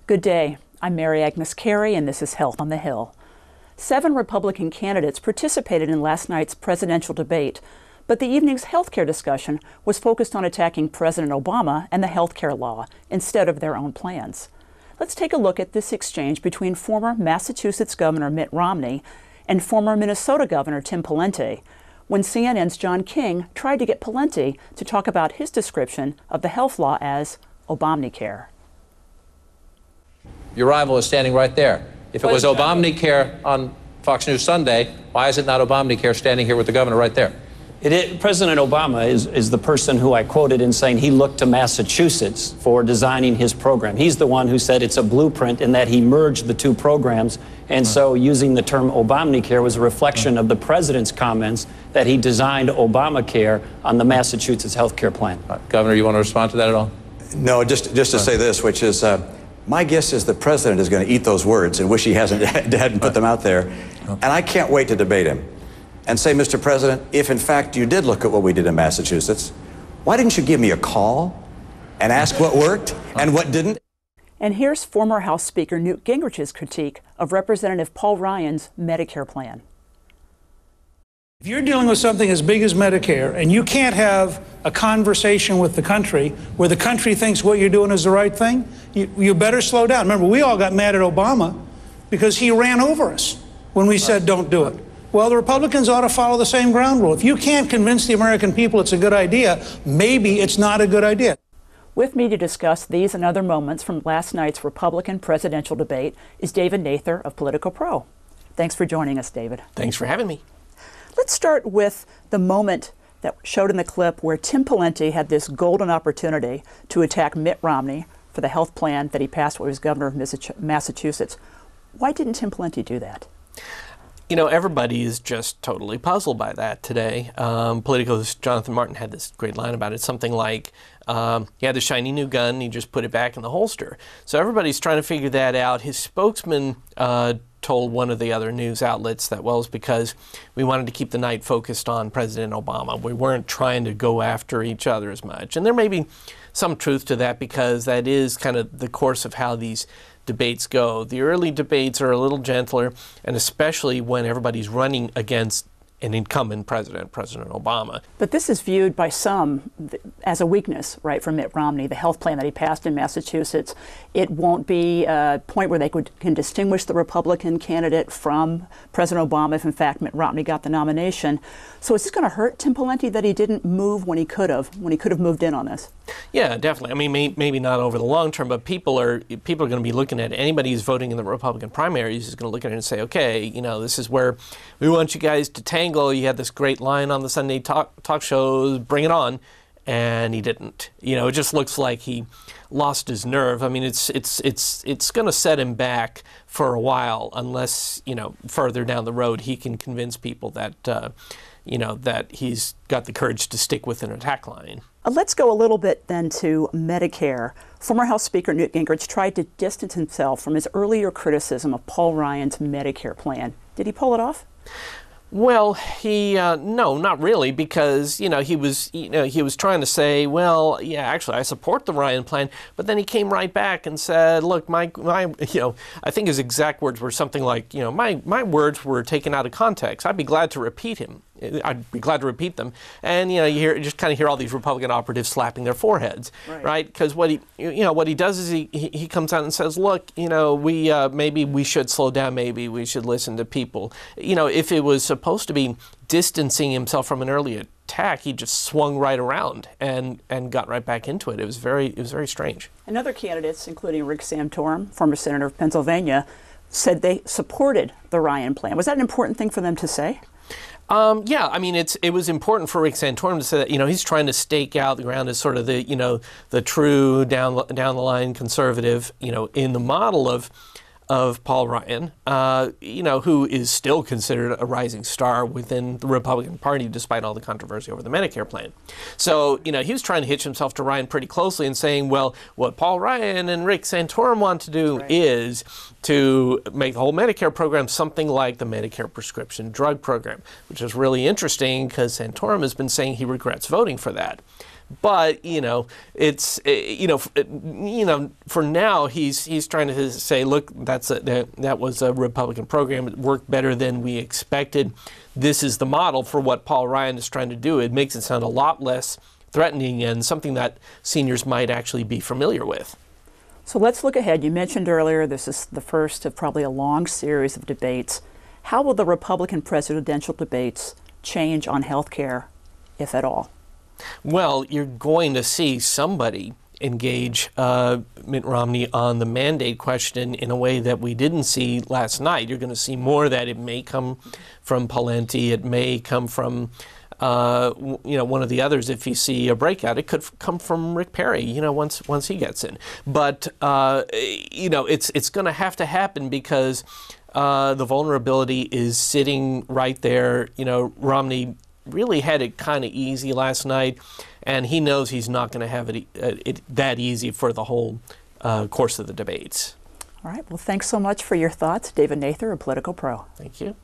Good day. I'm Mary Agnes Carey, and this is Health on the Hill. 7 Republican candidates participated in last night's presidential debate, but the evening's health care discussion was focused on attacking President Obama and the health care law instead of their own plans. Let's take a look at this exchange between former Massachusetts Governor Mitt Romney and former Minnesota Governor Tim Pawlenty, when CNN's John King tried to get Pawlenty to talk about his description of the health law as Obamacare. Your rival is standing right there. If it was Obamacare on Fox News Sunday, why is it not Obamacare standing here with the governor right there? President Obama is the person who I quoted in saying he looked to Massachusetts for designing his program. He's the one who said it's a blueprint in that he merged the two programs. And so using the term Obamacare was a reflection of the president's comments that he designed Obamacare on the Massachusetts health care plan. Governor, you want to respond to that at all? No, just to say this, which is my guess is the president is going to eat those words and wish he hadn't put them out there. And I can't wait to debate him and say, Mr. President, if in fact you did look at what we did in Massachusetts, why didn't you give me a call and ask what worked and what didn't? And here's former House Speaker Newt Gingrich's critique of Representative Paul Ryan's Medicare plan. If you're dealing with something as big as Medicare and you can't have a conversation with the country where the country thinks what you're doing is the right thing, you better slow down. Remember, we all got mad at Obama because he ran over us when we said don't do it. Well, the Republicans ought to follow the same ground rule. If you can't convince the American people it's a good idea, maybe it's not a good idea. With me to discuss these and other moments from last night's Republican presidential debate is David Nather of Politico Pro. Thanks for joining us, David. Thanks for having me. Let's start with the moment that showed in the clip where Tim Pawlenty had this golden opportunity to attack Mitt Romney for the health plan that he passed when he was governor of Massachusetts. Why didn't Tim Pawlenty do that? You know, everybody is just totally puzzled by that today. Politico's Jonathan Martin had this great line about it, something like, he had the shiny new gun, and he just put it back in the holster. So everybody's trying to figure that out. His spokesman told one of the other news outlets that, well, it's because we wanted to keep the night focused on President Obama. We weren't trying to go after each other as much. And there may be some truth to that because that is kind of the course of how these debates go. The early debates are a little gentler, and especially when everybody's running against an incumbent president, President Obama. But this is viewed by some as a weakness, right, for Mitt Romney, the health plan that he passed in Massachusetts. It won't be a point where they can distinguish the Republican candidate from President Obama if, in fact, Mitt Romney got the nomination. So is this going to hurt Tim Pawlenty that he didn't move when he could have moved in on this? Yeah, definitely. I mean, maybe not over the long term, but people are going to be looking at it. Anybody who's voting in the Republican primaries is going to look at it and say, okay, you know, this is where we want you guys to tangle. You had this great line on the Sunday talk shows, bring it on, and he didn't. You know, it just looks like he lost his nerve. I mean, it's going to set him back for a while unless, you know, further down the road he can convince people that, you know, that he's got the courage to stick with an attack line. Let's go a little bit then to Medicare. Former House Speaker Newt Gingrich tried to distance himself from his earlier criticism of Paul Ryan's Medicare plan. Did he pull it off? Well, no, not really, because, you know, he was trying to say, well, yeah, actually, I support the Ryan plan, but then he came right back and said, look, my you know, I think his exact words were something like, you know, my words were taken out of context. I'd be glad to repeat him. I'd be glad to repeat them. And, you know, you just kind of hear all these Republican operatives slapping their foreheads, right? Because what he does is he comes out and says, look, you know, maybe we should slow down. Maybe we should listen to people. You know, if it was supposed to be distancing himself from an early attack, he just swung right around and got right back into it. It was very strange. And other candidates, including Rick Santorum, former senator of Pennsylvania, said they supported the Ryan plan. Was that an important thing for them to say? Yeah, I mean, it was important for Rick Santorum to say that, you know, he's trying to stake out the ground as sort of the, you know, the true down the line conservative, you know, in the model of Paul Ryan, you know, who is still considered a rising star within the Republican Party despite all the controversy over the Medicare plan. So, you know, he was trying to hitch himself to Ryan pretty closely and saying, well, what Paul Ryan and Rick Santorum want to do is to make the whole Medicare program something like the Medicare prescription drug program, which is really interesting because Santorum has been saying he regrets voting for that. But it's for now he's trying to say, look, that was a Republican program. It worked better than we expected. This is the model for what Paul Ryan is trying to do. It makes it sound a lot less threatening and something that seniors might actually be familiar with. So let's look ahead. You mentioned earlier this is the first of probably a long series of debates. How will the Republican presidential debates change on health care, if at all? Well, you're going to see somebody engage Mitt Romney on the mandate question in a way that we didn't see last night. You're going to see more of that. It may come from Pawlenty. It may come from one of the others. If you see a breakout, it could come from Rick Perry, once he gets in. But, it's going to happen because the vulnerability is sitting right there. Romney really had it kind of easy last night, and he knows he's not going to have it that easy for the whole course of the debates. All right. Well, thanks so much for your thoughts. David Nather, a Politico Pro. Thank you.